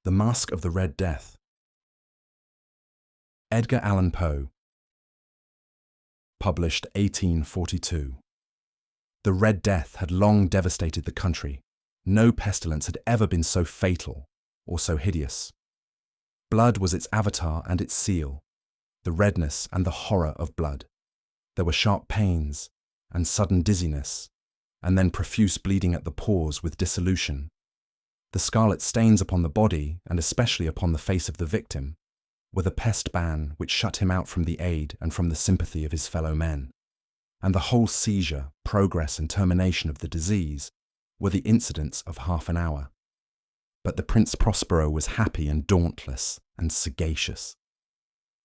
The Masque of the Red Death. Edgar Allan Poe. Published 1842. The Red Death had long devastated the country. No pestilence had ever been so fatal or so hideous. Blood was its avatar and its seal, the redness and the horror of blood. There were sharp pains and sudden dizziness, and then profuse bleeding at the pores with dissolution. The scarlet stains upon the body, and especially upon the face of the victim, were the pest ban which shut him out from the aid and from the sympathy of his fellow men. And the whole seizure, progress and termination of the disease were the incidents of half an hour. But the Prince Prospero was happy and dauntless and sagacious.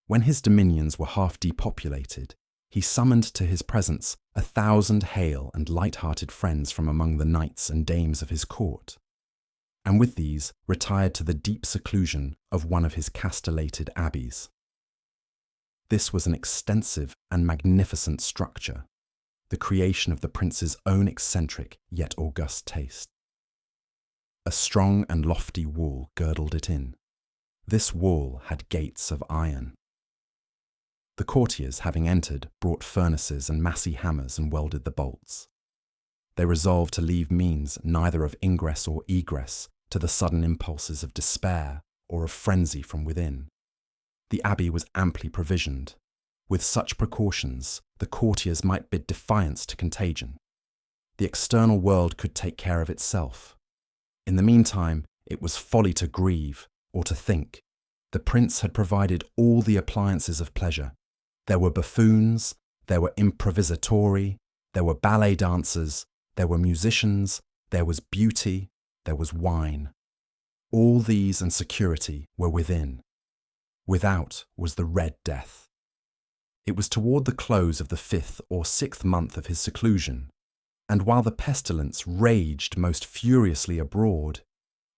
When his dominions were half depopulated, he summoned to his presence 1,000 hale and light-hearted friends from among the knights and dames of his court, and with these retired to the deep seclusion of one of his castellated abbeys. This was an extensive and magnificent structure, the creation of the prince's own eccentric yet august taste. A strong and lofty wall girdled it in. This wall had gates of iron. The courtiers, having entered, brought furnaces and massy hammers and welded the bolts. They resolved to leave means neither of ingress or egress to the sudden impulses of despair or of frenzy from within. The abbey was amply provisioned. With such precautions, the courtiers might bid defiance to contagion. The external world could take care of itself. In the meantime, it was folly to grieve or to think. The prince had provided all the appliances of pleasure. There were buffoons, there were improvisatori, there were ballet dancers, there were musicians, there was beauty, there was wine. All these and security were within. Without was the Red Death. It was toward the close of the 5th or 6th month of his seclusion, and while the pestilence raged most furiously abroad,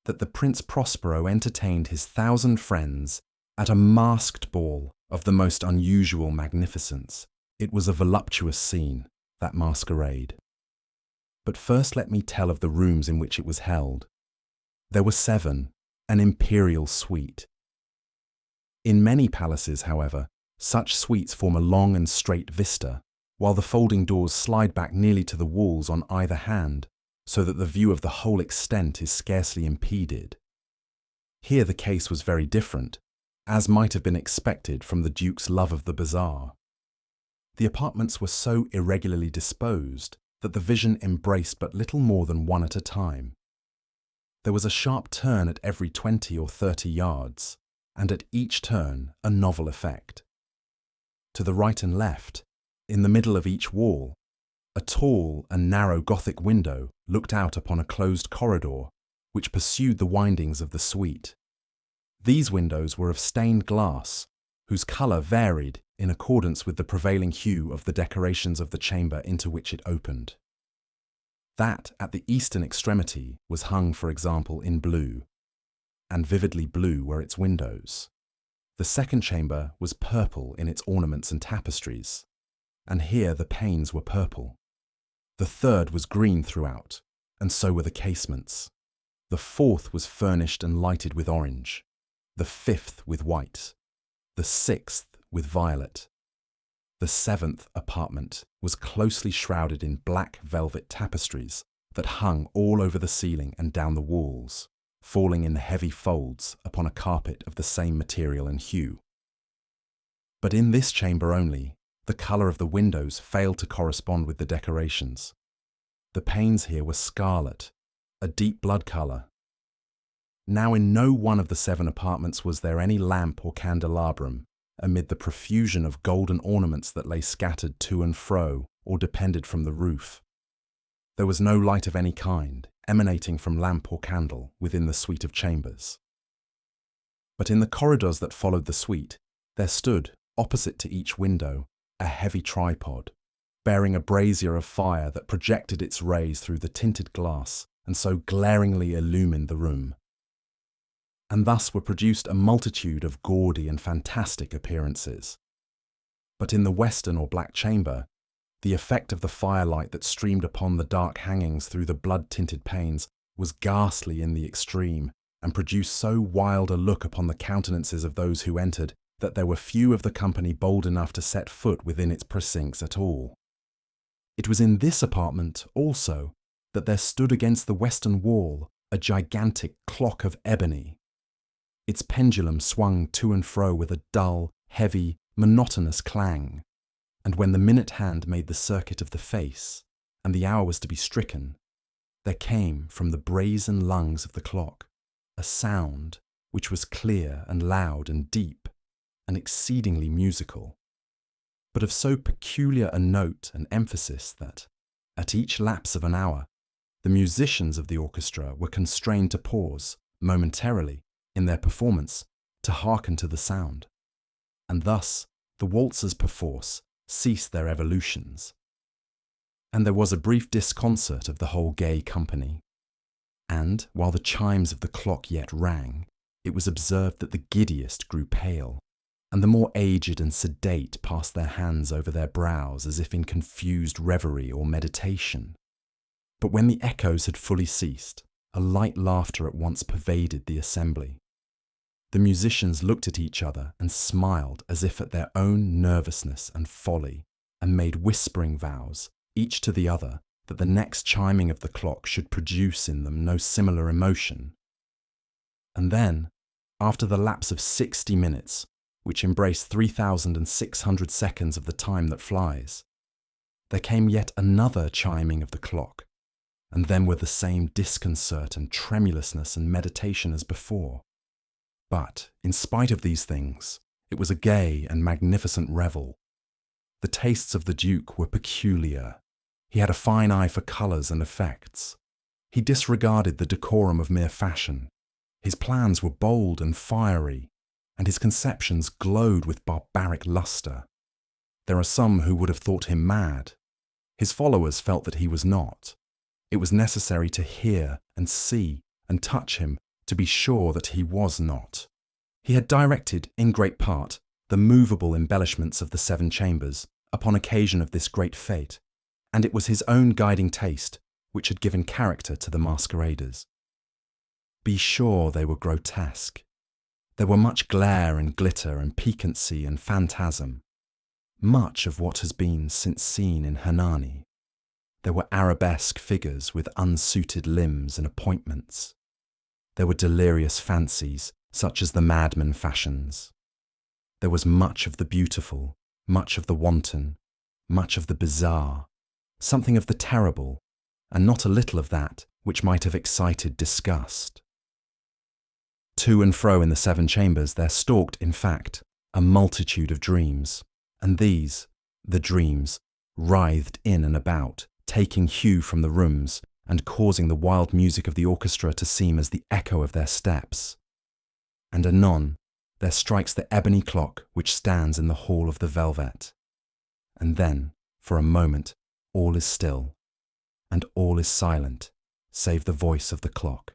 that the Prince Prospero entertained his 1,000 friends at a masked ball of the most unusual magnificence. It was a voluptuous scene, that masquerade. But first let me tell of the rooms in which it was held. There were 7, an imperial suite. In many palaces, however, such suites form a long and straight vista, while the folding doors slide back nearly to the walls on either hand, so that the view of the whole extent is scarcely impeded. Here the case was very different, as might have been expected from the Duke's love of the bizarre. The apartments were so irregularly disposed that the vision embraced but little more than one at a time. There was a sharp turn at every 20 or 30 yards, and at each turn a novel effect. To the right and left, in the middle of each wall, a tall and narrow Gothic window looked out upon a closed corridor which pursued the windings of the suite. These windows were of stained glass, whose colour varied in accordance with the prevailing hue of the decorations of the chamber into which it opened. That at the eastern extremity was hung, for example, in blue, and vividly blue were its windows. The second chamber was purple in its ornaments and tapestries, and here the panes were purple. The third was green throughout, and so were the casements. The fourth was furnished and lighted with orange, the 5th with white, the 6th with violet. The 7th apartment was closely shrouded in black velvet tapestries that hung all over the ceiling and down the walls, falling in heavy folds upon a carpet of the same material and hue. But in this chamber only, the colour of the windows failed to correspond with the decorations. The panes here were scarlet, a deep blood colour. Now in no one of the 7 apartments was there any lamp or candelabrum, amid the profusion of golden ornaments that lay scattered to and fro or depended from the roof. There was no light of any kind, emanating from lamp or candle within the suite of chambers. But in the corridors that followed the suite, there stood, opposite to each window, a heavy tripod, bearing a brazier of fire that projected its rays through the tinted glass and so glaringly illumined the room. And thus were produced a multitude of gaudy and fantastic appearances. But in the western or black chamber, the effect of the firelight that streamed upon the dark hangings through the blood-tinted panes was ghastly in the extreme, and produced so wild a look upon the countenances of those who entered that there were few of the company bold enough to set foot within its precincts at all. It was in this apartment, also, that there stood against the western wall a gigantic clock of ebony. Its pendulum swung to and fro with a dull, heavy, monotonous clang, and when the minute hand made the circuit of the face, and the hour was to be stricken, there came from the brazen lungs of the clock a sound which was clear and loud and deep, and exceedingly musical, but of so peculiar a note and emphasis that, at each lapse of an hour, the musicians of the orchestra were constrained to pause, momentarily, in their performance, to hearken to the sound, and thus the waltzers perforce ceased their evolutions. And there was a brief disconcert of the whole gay company, and, while the chimes of the clock yet rang, it was observed that the giddiest grew pale, and the more aged and sedate passed their hands over their brows as if in confused reverie or meditation. But when the echoes had fully ceased, a light laughter at once pervaded the assembly. The musicians looked at each other and smiled as if at their own nervousness and folly, and made whispering vows, each to the other, that the next chiming of the clock should produce in them no similar emotion. And then, after the lapse of 60 minutes, which embraced 3,600 seconds of the time that flies, there came yet another chiming of the clock, and then were the same disconcert and tremulousness and meditation as before. But, in spite of these things, it was a gay and magnificent revel. The tastes of the Duke were peculiar. He had a fine eye for colours and effects. He disregarded the decorum of mere fashion. His plans were bold and fiery, and his conceptions glowed with barbaric lustre. There are some who would have thought him mad. His followers felt that he was not. It was necessary to hear and see and touch him to be sure that he was not. He had directed, in great part, the movable embellishments of the 7 chambers upon occasion of this great fête, and it was his own guiding taste which had given character to the masqueraders. Be sure they were grotesque. There were much glare and glitter and piquancy and phantasm, much of what has been since seen in Hernani. There were arabesque figures with unsuited limbs and appointments. There were delirious fancies, such as the madman fashions. There was much of the beautiful, much of the wanton, much of the bizarre, something of the terrible, and not a little of that which might have excited disgust. To and fro in the 7 chambers there stalked, in fact, a multitude of dreams, and these, the dreams, writhed in and about, taking hue from the rooms, and causing the wild music of the orchestra to seem as the echo of their steps. And anon, there strikes the ebony clock which stands in the hall of the velvet. And then, for a moment, all is still, and all is silent, save the voice of the clock.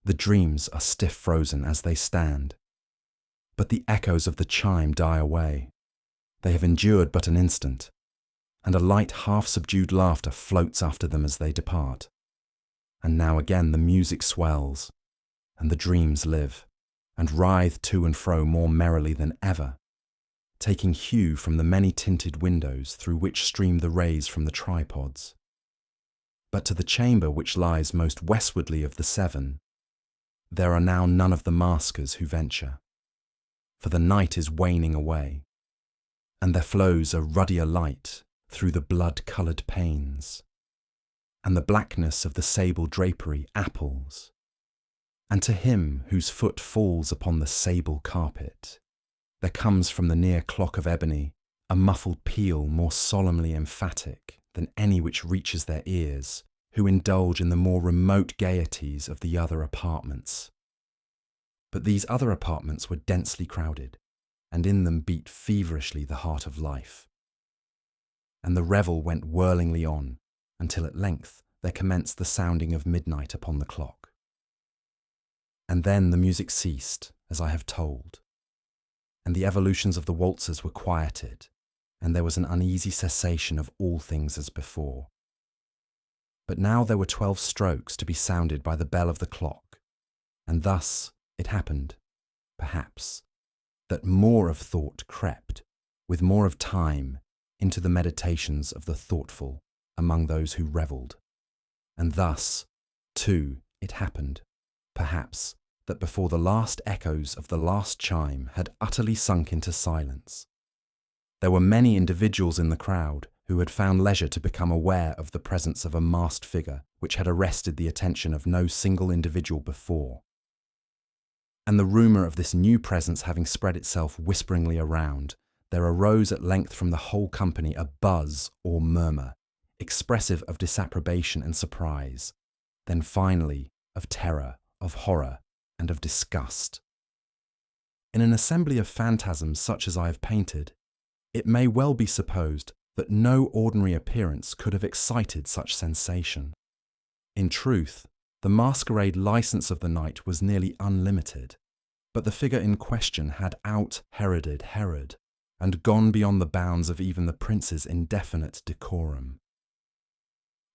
The dreams are stiff frozen as they stand, but the echoes of the chime die away. They have endured but an instant, and a light half-subdued laughter floats after them as they depart. And now again the music swells, and the dreams live, and writhe to and fro more merrily than ever, taking hue from the many-tinted windows through which stream the rays from the tripods. But to the chamber which lies most westwardly of the 7, there are now none of the maskers who venture, for the night is waning away, and there flows a ruddier light through the blood-coloured panes, and the blackness of the sable drapery apples, and to him whose foot falls upon the sable carpet, there comes from the near clock of ebony a muffled peal more solemnly emphatic than any which reaches their ears, who indulge in the more remote gaieties of the other apartments. But these other apartments were densely crowded, and in them beat feverishly the heart of life. And the revel went whirlingly on, until at length there commenced the sounding of midnight upon the clock. And then the music ceased, as I have told, and the evolutions of the waltzers were quieted, and there was an uneasy cessation of all things as before. But now there were 12 strokes to be sounded by the bell of the clock, And thus it happened, perhaps, that more of thought crept, with more of time, into the meditations of the thoughtful among those who revelled. And thus, too, it happened, perhaps, that before the last echoes of the last chime had utterly sunk into silence, there were many individuals in the crowd who had found leisure to become aware of the presence of a masked figure which had arrested the attention of no single individual before. And the rumour of this new presence having spread itself whisperingly around, there arose at length from the whole company a buzz or murmur, expressive of disapprobation and surprise, then finally of terror, of horror, and of disgust. In an assembly of phantasms such as I have painted, it may well be supposed that no ordinary appearance could have excited such sensation. In truth, the masquerade licence of the night was nearly unlimited, but the figure in question had out-Heroded Herod, and gone beyond the bounds of even the prince's indefinite decorum.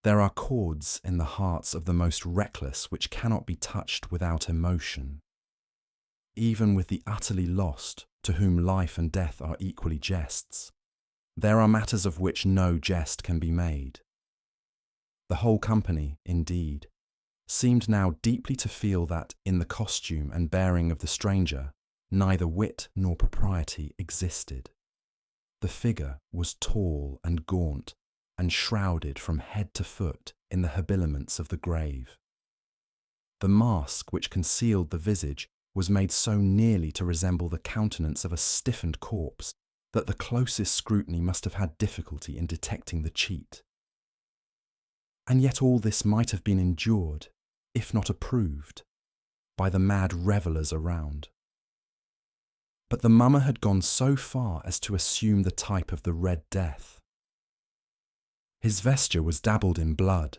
There are chords in the hearts of the most reckless which cannot be touched without emotion. Even with the utterly lost, to whom life and death are equally jests, there are matters of which no jest can be made. The whole company, indeed, seemed now deeply to feel that, in the costume and bearing of the stranger, neither wit nor propriety existed. The figure was tall and gaunt, and shrouded from head to foot in the habiliments of the grave. The mask which concealed the visage was made so nearly to resemble the countenance of a stiffened corpse that the closest scrutiny must have had difficulty in detecting the cheat. And yet all this might have been endured, if not approved, by the mad revellers around. But the mummer had gone so far as to assume the type of the Red Death. His vesture was dabbled in blood,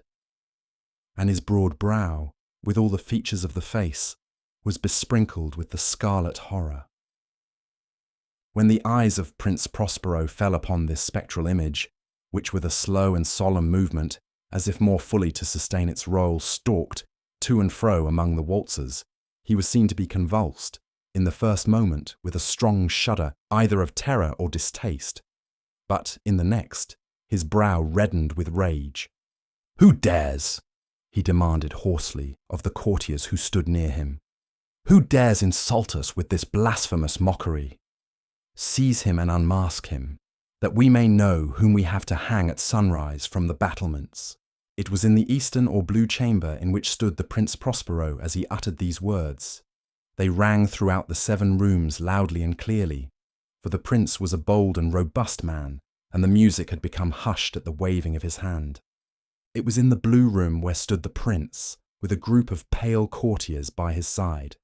and his broad brow, with all the features of the face, was besprinkled with the scarlet horror. When the eyes of Prince Prospero fell upon this spectral image, which with a slow and solemn movement, as if more fully to sustain its role, stalked to and fro among the waltzers, he was seen to be convulsed, in the first moment, with a strong shudder either of terror or distaste, but in the next, his brow reddened with rage. "Who dares?" he demanded hoarsely of the courtiers who stood near him. "Who dares insult us with this blasphemous mockery? Seize him and unmask him, that we may know whom we have to hang at sunrise from the battlements." It was in the eastern or blue chamber in which stood the Prince Prospero as he uttered these words. They rang throughout the 7 rooms loudly and clearly, for the prince was a bold and robust man, and the music had become hushed at the waving of his hand. It was in the blue room where stood the prince, with a group of pale courtiers by his side.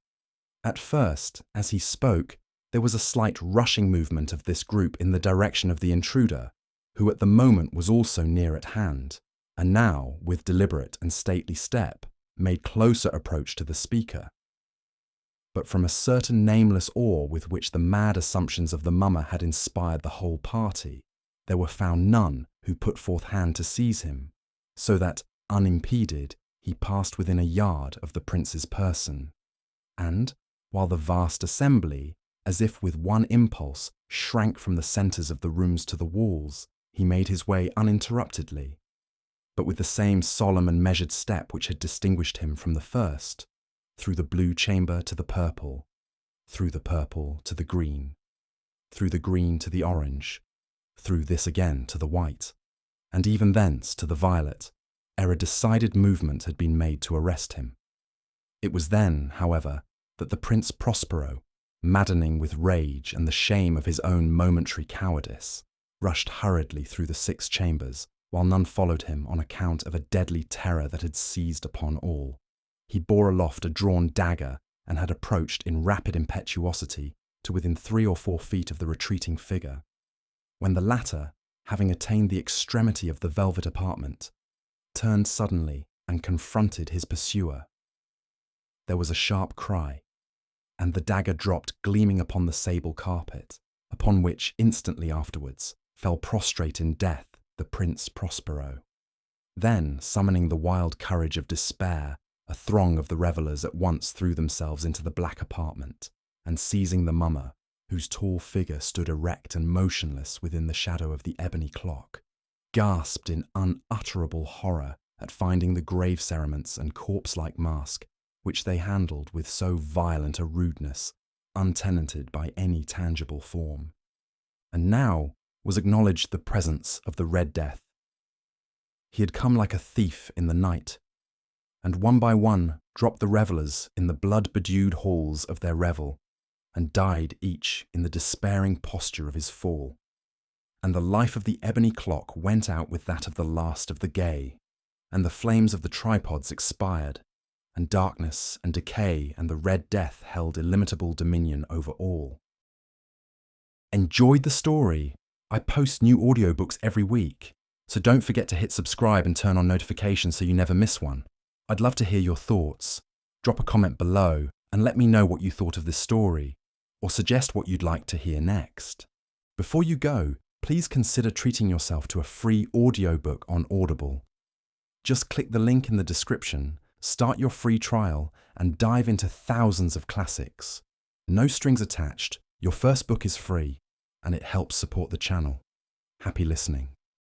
At first, as he spoke, there was a slight rushing movement of this group in the direction of the intruder, who at the moment was also near at hand, and now, with deliberate and stately step, made closer approach to the speaker. But from a certain nameless awe with which the mad assumptions of the mummer had inspired the whole party, there were found none who put forth hand to seize him, so that, unimpeded, he passed within a yard of the prince's person, and, while the vast assembly, as if with one impulse, shrank from the centres of the rooms to the walls, he made his way uninterruptedly, but with the same solemn and measured step which had distinguished him from the first, through the blue chamber to the purple, through the purple to the green, through the green to the orange, through this again to the white, and even thence to the violet, ere a decided movement had been made to arrest him. It was then, however, that the Prince Prospero, maddening with rage and the shame of his own momentary cowardice, rushed hurriedly through the 6 chambers, while none followed him on account of a deadly terror that had seized upon all. He bore aloft a drawn dagger and had approached in rapid impetuosity to within 3 or 4 feet of the retreating figure, when the latter, having attained the extremity of the velvet apartment, turned suddenly and confronted his pursuer. There was a sharp cry, and the dagger dropped gleaming upon the sable carpet, upon which instantly afterwards fell prostrate in death the Prince Prospero. Then, summoning the wild courage of despair, A throng of the revellers at once threw themselves into the black apartment, and seizing the mummer, whose tall figure stood erect and motionless within the shadow of the ebony clock, gasped in unutterable horror at finding the grave cerements and corpse-like mask which they handled with so violent a rudeness, untenanted by any tangible form. And now was acknowledged the presence of the Red Death. He had come like a thief in the night, and one by one dropped the revellers in the blood-bedewed halls of their revel, and died each in the despairing posture of his fall. And the life of the ebony clock went out with that of the last of the gay, and the flames of the tripods expired, and darkness and decay and the Red Death held illimitable dominion over all. Enjoyed the story? I post new audiobooks every week, so don't forget to hit subscribe and turn on notifications so you never miss one. I'd love to hear your thoughts. Drop a comment below and let me know what you thought of this story, or suggest what you'd like to hear next. Before you go, please consider treating yourself to a free audiobook on Audible. Just click the link in the description, start your free trial, and dive into thousands of classics. No strings attached, your first book is free, and it helps support the channel. Happy listening.